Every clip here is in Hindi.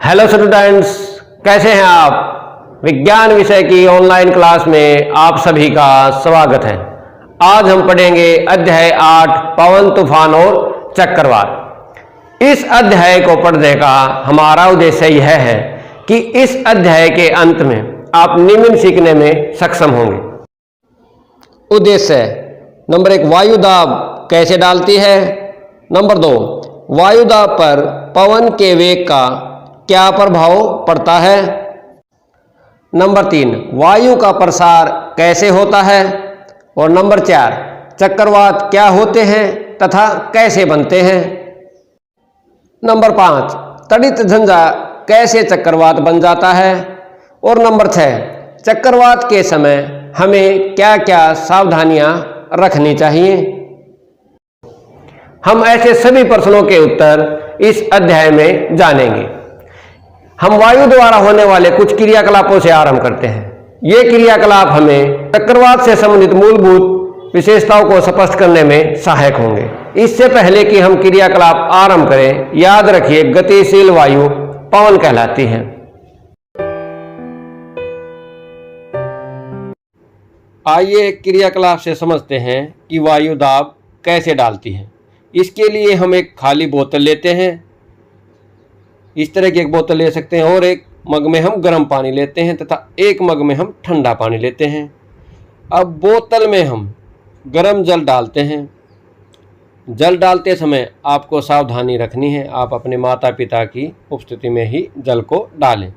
हेलो स्टूडेंट्स, कैसे हैं आप। विज्ञान विषय की ऑनलाइन क्लास में आप सभी का स्वागत है। आज हम पढ़ेंगे अध्याय 8 पवन तूफान और चक्रवात। इस अध्याय को पढ़ने का हमारा उद्देश्य यह है कि इस अध्याय के अंत में आप निम्न सीखने में सक्षम होंगे। उद्देश्य नंबर 1, वायु दाब कैसे डालती है। नंबर 2, वायु दाब पर पवन के वेग का क्या प्रभाव पड़ता है। नंबर 3, वायु का प्रसार कैसे होता है। और नंबर 4, चक्रवात क्या होते हैं तथा कैसे बनते हैं। नंबर 5, तड़ित झंझा कैसे चक्रवात बन जाता है। और नंबर 6, चक्रवात के समय हमें क्या क्या सावधानियां रखनी चाहिए। हम ऐसे सभी प्रश्नों के उत्तर इस अध्याय में जानेंगे। हम वायु द्वारा होने वाले कुछ क्रियाकलापों से आरंभ करते हैं। ये क्रियाकलाप हमें चक्रवात से संबंधित मूलभूत विशेषताओं को स्पष्ट करने में सहायक होंगे। इससे पहले कि हम क्रियाकलाप आरंभ करें, याद रखिए गतिशील वायु पवन कहलाती है। आइए क्रियाकलाप से समझते हैं कि वायु दाब कैसे डालती है। इसके लिए हम एक खाली बोतल लेते हैं। इस तरह की एक बोतल ले सकते हैं और एक मग में हम गर्म पानी लेते हैं तथा एक मग में हम ठंडा पानी लेते हैं। अब बोतल में हम गर्म जल डालते हैं। जल डालते समय आपको सावधानी रखनी है, आप अपने माता पिता की उपस्थिति में ही जल को डालें।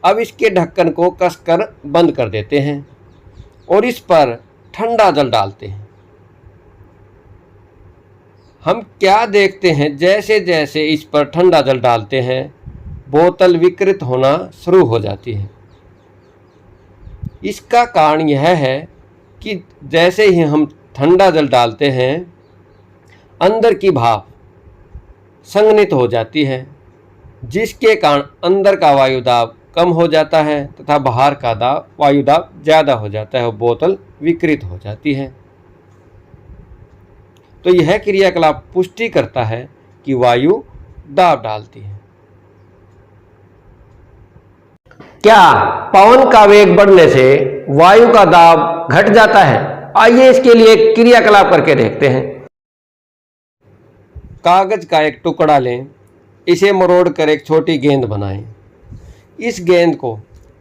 अब इसके ढक्कन को कसकर बंद कर देते हैं और इस पर ठंडा जल डालते हैं। हम क्या देखते हैं, जैसे जैसे इस पर ठंडा जल डालते हैं बोतल विकृत होना शुरू हो जाती है। इसका कारण यह है कि जैसे ही हम ठंडा जल डालते हैं अंदर की भाप संघनित हो जाती है, जिसके कारण अंदर का वायु दाब कम हो जाता है तथा बाहर का वायु दाब ज़्यादा हो जाता है और बोतल विकृत हो जाती है। तो यह क्रियाकलाप पुष्टि करता है कि वायु दाब डालती है। क्या पवन का वेग बढ़ने से वायु का दाब घट जाता है। आइए इसके लिए एक क्रियाकलाप करके देखते हैं। कागज का एक टुकड़ा लें, इसे मरोड़कर एक छोटी गेंद बनाएं। इस गेंद को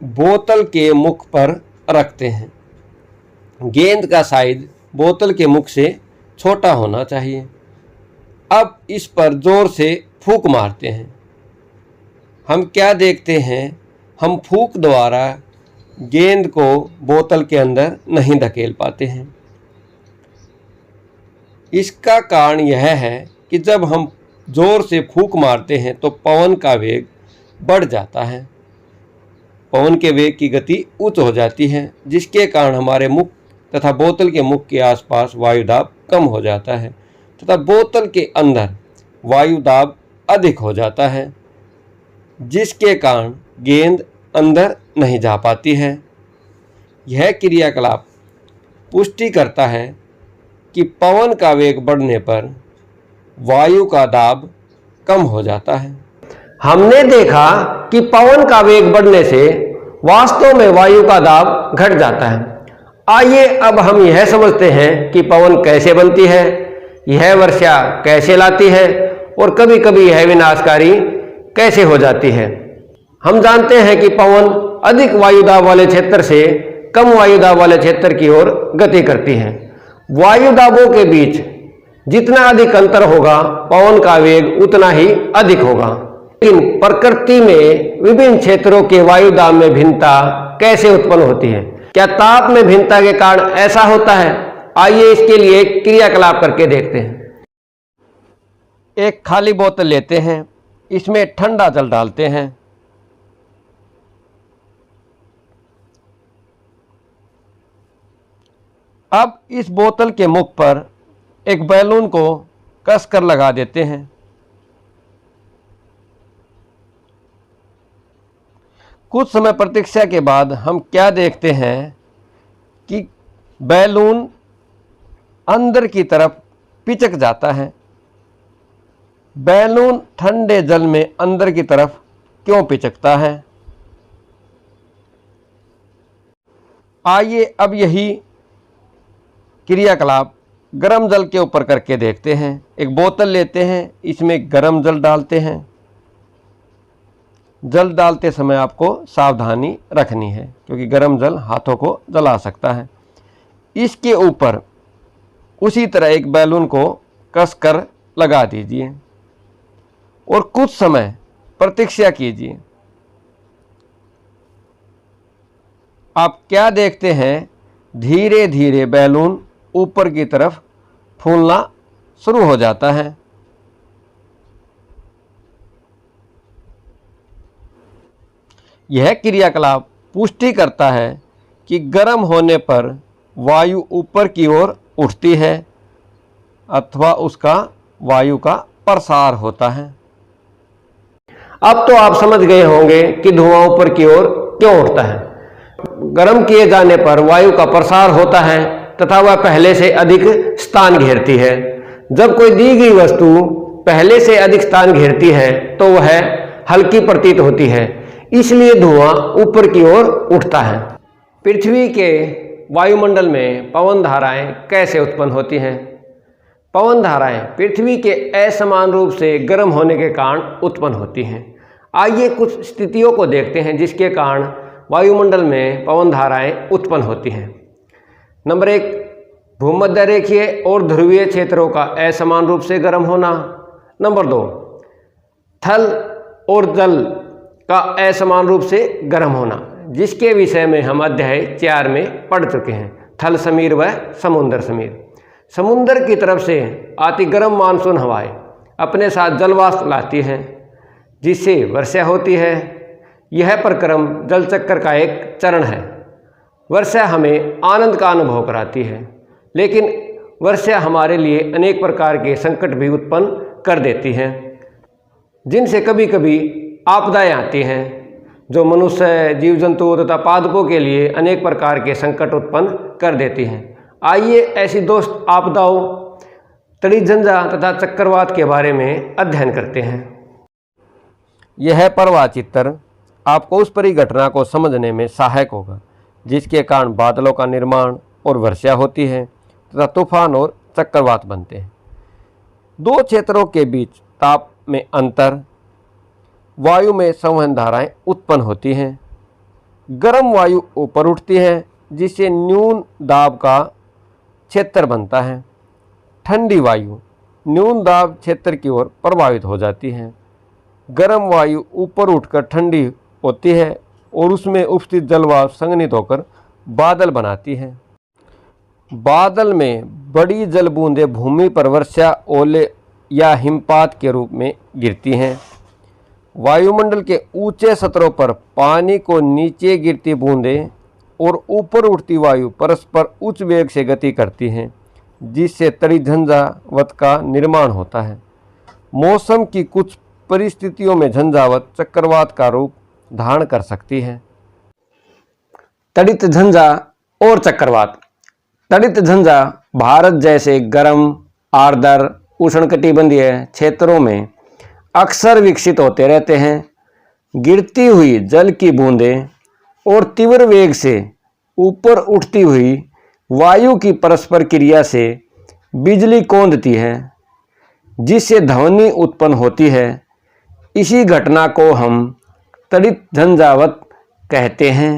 बोतल के मुख पर रखते हैं। गेंद का साइज बोतल के मुख से छोटा होना चाहिए। अब इस पर जोर से फूंक मारते हैं। हम क्या देखते हैं, हम फूंक द्वारा गेंद को बोतल के अंदर नहीं धकेल पाते हैं। इसका कारण यह है कि जब हम जोर से फूंक मारते हैं तो पवन का वेग बढ़ जाता है। पवन के वेग की गति उच्च हो जाती है, जिसके कारण हमारे मुख तथा बोतल के मुख के आसपास वायु दाब कम हो जाता है तथा बोतल के अंदर वायु दाब अधिक हो जाता है, जिसके कारण गेंद अंदर नहीं जा पाती है। यह क्रियाकलाप पुष्टि करता है कि पवन का वेग बढ़ने पर वायु का दाब कम हो जाता है। हमने देखा कि पवन का वेग बढ़ने से वास्तव में वायु का दाब घट जाता है। आइए अब हम यह समझते हैं कि पवन कैसे बनती है, यह वर्षा कैसे लाती है और कभी कभी यह विनाशकारी कैसे हो जाती है। हम जानते हैं कि पवन अधिक वायुदाब वाले क्षेत्र से कम वायुदाब वाले क्षेत्र की ओर गति करती है। वायुदाबों के बीच जितना अधिक अंतर होगा पवन का वेग उतना ही अधिक होगा। लेकिन प्रकृति में विभिन्न क्षेत्रों के वायुदाब में भिन्नता कैसे उत्पन्न होती है। क्या ताप में भिन्नता के कारण ऐसा होता है। आइए इसके लिए एक क्रियाकलाप करके देखते हैं। एक खाली बोतल लेते हैं, इसमें ठंडा जल डालते हैं। अब इस बोतल के मुख पर एक बैलून को कसकर लगा देते हैं। कुछ समय प्रतीक्षा के बाद हम क्या देखते हैं कि बैलून अंदर की तरफ पिचक जाता है। बैलून ठंडे जल में अंदर की तरफ क्यों पिचकता है। आइए अब यही क्रियाकलाप गर्म जल के ऊपर करके देखते हैं। एक बोतल लेते हैं, इसमें गर्म जल डालते हैं। जल डालते समय आपको सावधानी रखनी है क्योंकि गर्म जल हाथों को जला सकता है। इसके ऊपर उसी तरह एक बैलून को कसकर लगा दीजिए और कुछ समय प्रतीक्षा कीजिए। आप क्या देखते हैं, धीरे धीरे बैलून ऊपर की तरफ फूलना शुरू हो जाता है। यह क्रियाकलाप पुष्टि करता है कि गर्म होने पर वायु ऊपर की ओर उठती है अथवा उसका वायु का प्रसार होता है। अब तो आप समझ गए होंगे कि धुआं ऊपर की ओर क्यों उठता है। गर्म किए जाने पर वायु का प्रसार होता है तथा वह पहले से अधिक स्थान घेरती है। जब कोई दी गई वस्तु पहले से अधिक स्थान घेरती है तो वह हल्की प्रतीत होती है, इसलिए धुआं ऊपर की ओर उठता है। पृथ्वी के वायुमंडल में पवन धाराएं कैसे उत्पन्न होती हैं? पवन धाराएं पृथ्वी के असमान रूप से गर्म होने के कारण उत्पन्न होती हैं। आइए कुछ स्थितियों को देखते हैं जिसके कारण वायुमंडल में पवन धाराएं उत्पन्न होती हैं। नंबर 1, भूमध्य रेखीय और ध्रुवीय क्षेत्रों का असमान रूप से गर्म होना। नंबर 2, थल और जल का असमान रूप से गर्म होना, जिसके विषय में हम अध्याय 4 में पढ़ चुके हैं। थल समीर व समुद्र समीर। समुद्र की तरफ से आती गर्म मानसून हवाएं अपने साथ जलवाष्प लाती हैं जिससे वर्षा होती है। यह प्रक्रम जल चक्र का एक चरण है। वर्षा हमें आनंद का अनुभव कराती है, लेकिन वर्षा हमारे लिए अनेक प्रकार के संकट भी उत्पन्न कर देती है, जिनसे कभी कभी आपदाएं आती हैं जो मनुष्य, जीव जंतु तथा पादपों के लिए अनेक प्रकार के संकट उत्पन्न कर देती हैं। आइए ऐसी दोस्त आपदाओं, तड़ीझंझा तथा चक्रवात के बारे में अध्ययन करते हैं। यह प्रवाह चित्र आपको उस परिघटना को समझने में सहायक होगा जिसके कारण बादलों का निर्माण और वर्षा होती है तथा तूफान और चक्रवात बनते हैं। दो क्षेत्रों के बीच ताप में अंतर, वायु में संवहन धाराएं उत्पन्न होती हैं। गर्म वायु ऊपर उठती है जिससे न्यून दाब का क्षेत्र बनता है। ठंडी वायु न्यून दाब क्षेत्र की ओर प्रभावित हो जाती है। गर्म वायु ऊपर उठकर ठंडी होती है और उसमें उपस्थित जलवाष्प संघनित होकर बादल बनाती है। बादल में बड़ी जल बूंदें भूमि पर वर्षा, ओले या हिमपात के रूप में गिरती हैं। वायुमंडल के ऊंचे स्तरों पर पानी को नीचे गिरती बूंदें और ऊपर उठती वायु परस्पर उच्च वेग से गति करती हैं, जिससे तड़ीझंझावत का निर्माण होता है। मौसम की कुछ परिस्थितियों में झंझावत चक्रवात का रूप धारण कर सकती है। तड़ित झंझा और चक्रवात। तड़ित झंझा भारत जैसे गर्म, आर्द्र, उष्णकटिबंधीय क्षेत्रों में अक्सर विकसित होते रहते हैं। गिरती हुई जल की बूंदें और तीव्र वेग से ऊपर उठती हुई वायु की परस्पर क्रिया से बिजली कौंधती है, जिससे ध्वनि उत्पन्न होती है। इसी घटना को हम तड़ित झंझावत कहते हैं।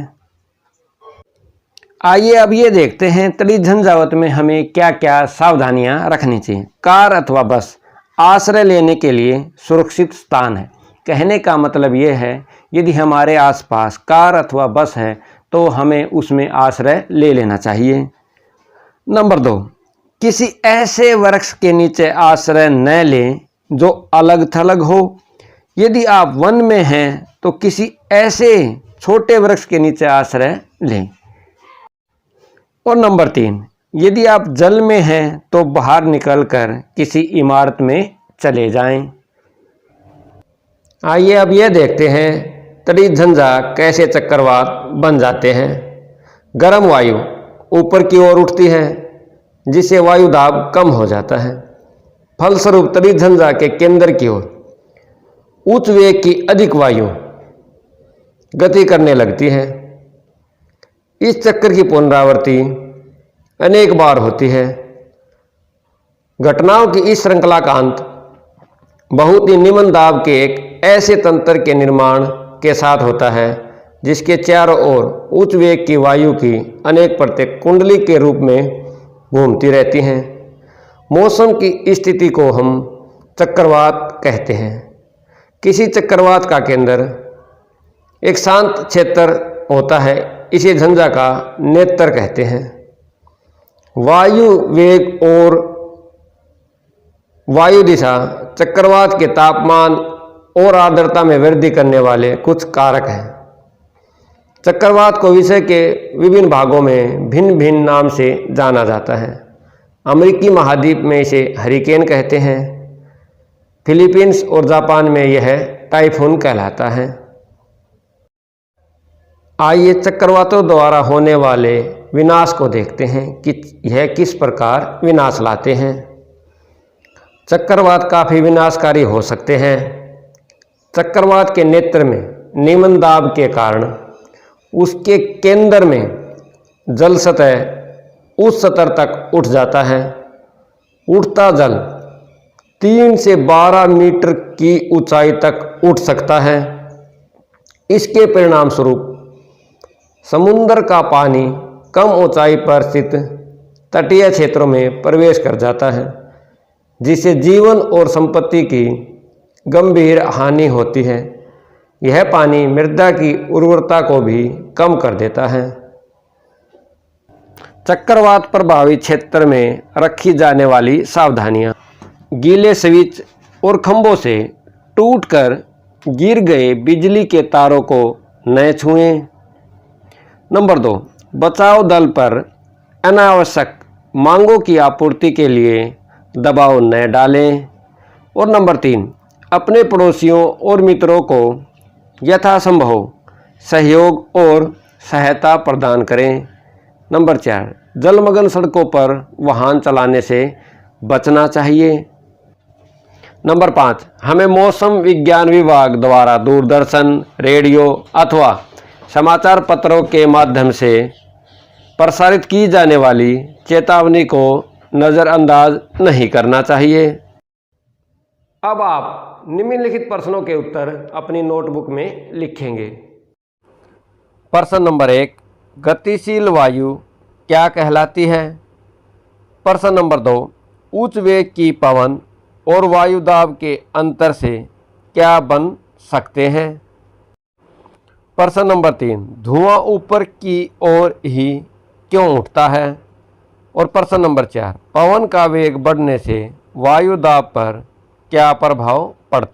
आइए अब ये देखते हैं तड़ित झंझावत में हमें क्या क्या सावधानियां रखनी चाहिए। कार अथवा बस आश्रय लेने के लिए सुरक्षित स्थान है। कहने का मतलब ये है, यदि हमारे आसपास कार अथवा बस है तो हमें उसमें आश्रय ले लेना चाहिए। नंबर 2, किसी ऐसे वृक्ष के नीचे आश्रय न लें जो अलग थलग हो। यदि आप वन में हैं तो किसी ऐसे छोटे वृक्ष के नीचे आश्रय लें। और नंबर 3, यदि आप जल में हैं तो बाहर निकलकर किसी इमारत में चले जाएं। आइए अब यह देखते हैं तड़ित झंझा कैसे चक्रवात बन जाते हैं। गर्म वायु ऊपर की ओर उठती है जिससे वायु दाब कम हो जाता है। फलस्वरूप तड़ित झंझा के केंद्र की ओर उच्च वेग की अधिक वायु गति करने लगती है। इस चक्र की पुनरावृत्ति अनेक बार होती है। घटनाओं की इस श्रृंखला का अंत बहुत ही निम्न दाब के एक ऐसे तंत्र के निर्माण के साथ होता है जिसके चारों ओर उच्च वेग की वायु की अनेक परतें कुंडली के रूप में घूमती रहती हैं। मौसम की स्थिति को हम चक्रवात कहते हैं। किसी चक्रवात का केंद्र एक शांत क्षेत्र होता है, इसे झंझा का नेत्र कहते हैं। वायु वेग और वायु दिशा चक्रवात के तापमान और आर्द्रता में वृद्धि करने वाले कुछ कारक हैं। चक्रवात को विश्व के विभिन्न भागों में भिन्न भिन्न नाम से जाना जाता है। अमेरिकी महाद्वीप में इसे हरिकेन कहते हैं। फिलीपींस और जापान में यह टाइफून कहलाता है। आइए चक्रवातों द्वारा होने वाले विनाश को देखते हैं कि यह किस प्रकार विनाश लाते हैं। चक्रवात काफ़ी विनाशकारी हो सकते हैं। चक्रवात के नेत्र में निम्न दाब के कारण उसके केंद्र में जल सतह उस स्तर तक उठ जाता है। उठता जल 3 से 12 मीटर की ऊंचाई तक उठ सकता है। इसके परिणाम स्वरूप समुद्र का पानी कम ऊंचाई पर स्थित तटीय क्षेत्रों में प्रवेश कर जाता है, जिससे जीवन और संपत्ति की गंभीर हानि होती है। यह पानी मृदा की उर्वरता को भी कम कर देता है। चक्रवात प्रभावित क्षेत्र में रखी जाने वाली सावधानियां। गीले स्विच और खंभों से टूटकर गिर गए बिजली के तारों को न छुएं। नंबर 2, बचाव दल पर अनावश्यक मांगों की आपूर्ति के लिए दबाव न डालें। और नंबर 3, अपने पड़ोसियों और मित्रों को यथासंभव सहयोग और सहायता प्रदान करें। नंबर 4, जलमग्न सड़कों पर वाहन चलाने से बचना चाहिए। नंबर 5, हमें मौसम विज्ञान विभाग द्वारा दूरदर्शन, रेडियो अथवा समाचार पत्रों के माध्यम से प्रसारित की जाने वाली चेतावनी को नज़रअंदाज नहीं करना चाहिए। अब आप निम्नलिखित प्रश्नों के उत्तर अपनी नोटबुक में लिखेंगे। प्रश्न नंबर 1, गतिशील वायु क्या कहलाती है? प्रश्न नंबर 2, उच्च वेग की पवन और वायु दाब के अंतर से क्या बन सकते हैं? प्रश्न नंबर 3, धुआं ऊपर की ओर ही क्यों उठता है? और प्रश्न नंबर 4, पवन का वेग बढ़ने से वायु दाब पर क्या प्रभाव पड़ता है?